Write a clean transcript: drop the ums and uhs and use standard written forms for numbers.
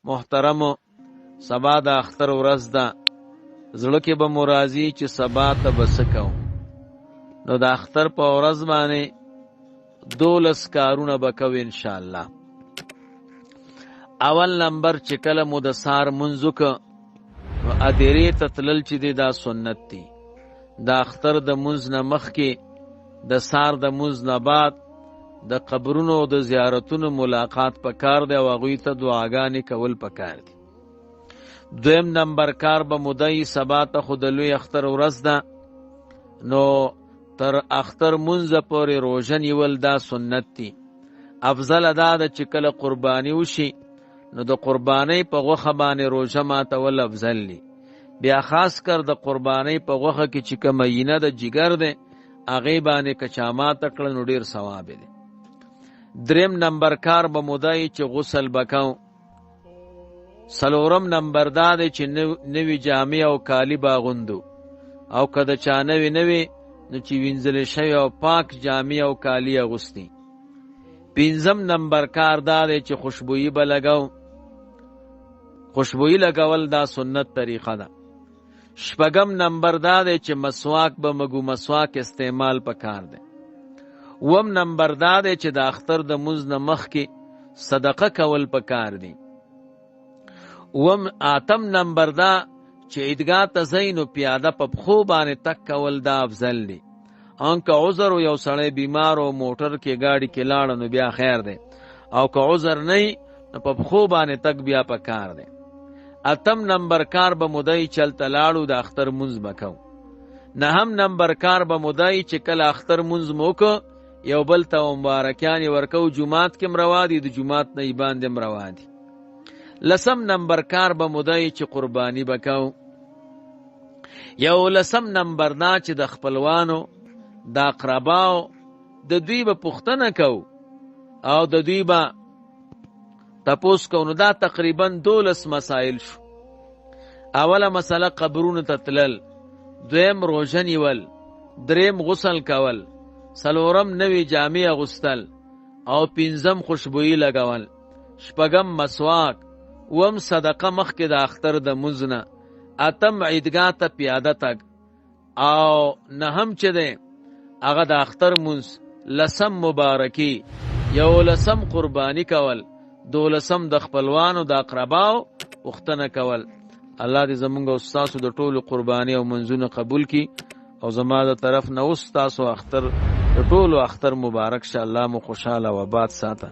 محترمو، سبا د اختر ورځ ده، زړه کې به مو راځي چې سبا ته به څه کوو. نو د اختر په ورځ باندې 12 کارونه به کوو انشاءالله. اول نمبر چې کله مو د سار منځ وکړه نو ادیرې ته تلل چې دی دا سنت دی. د اختر د منځ نه مخکې د سار د منځ نه بعد د قبرونو او د زیارتونو ملاقات پکار دی او هغوی ته دعاګانې کول پکار دي. دویم نمبر کار به مودی سبا ته خو د لوی اختر ورځ ده، نو تر اختر منځ پورې روژه نیول دا سنت دي. افضل دا ده چې کله قرباني وشي نو د قربانۍ په غوښه باندې روژه ماتول افضل دي. بیا خاص کر د قربانۍ په غوښه کې چې کومه ینه د جګر دی هغې باندې که چا ماته کړه نو ډېر ثواب دی. دریم نمبر کار به مودی چې غسل به کوو. څلورم نمبر دا دی چې نوي جامې او کالي به اغوندو، او که د چا نوي نو چې وینځلې شوي او پاک جامې او کالي اغوستي. پنځم نمبر کار دا دی چې خوشبویي به لګو. خوشبویي لګول دا سنت طریقه ده. شپږم نمبر دا دی چې مسواک به مګو مسواک استعمال پکار دی. اووم نمبر دا دی چې د اختر د منځ نه مخکې صدقه کول پکار دی. اتم نمبر دا چې عیدګاه ته ځئ نو پیاده په پښو باندې تک کول دا افضل دی. که عذر یو سړی بیمار او موټر کې گاډي کې لاړ نو بیا خیر دی، او که عذر نه نو په پښو باندې تک بیا پکار دی. اتم نمبر کار به مودی چلته لاړو د اختر منځ به کوو. نهم نمبر کار به مودی چې کله اختر منځ مو وکړو یو بل ته مبارکیانې ورکوو. جومات کې م روا دي، د جومات نه یې باندې م روا دي. لسم نمبر کار به مودی چې قرباني به کوو. یو لسم نمبر دا چې د خپلوانو د اقرباو د دوی به پوښتنه کوو او د دوی به تپوس کوو. نو دا تقریبا 12 مسائل شو. اوله مسله قبرونو ته تلل، دویم روژه نیول، دریم غسل کول، څلورم نوې جامې اغوستل، او پنځم خوشبویي لګول، شپږم مسواک، اووم صدقه مخکې د اختر د منځ نه، اتم عیدګاه ته پیاده تګ، او نهم چې دی هغه د اختر منځ، لسم مبارکي، یو لسم قرباني کول، دولسم د خپلوانو د اقرباو پوښتنه کول. الله دې زمونږ او ستاسو د ټولو قرباني او منځونه قبول کړي، او زما د طرف نه اوس ستاسو اختر د ټولو اختر مبارک شه. الله مو خوشحاله و آباد ساته.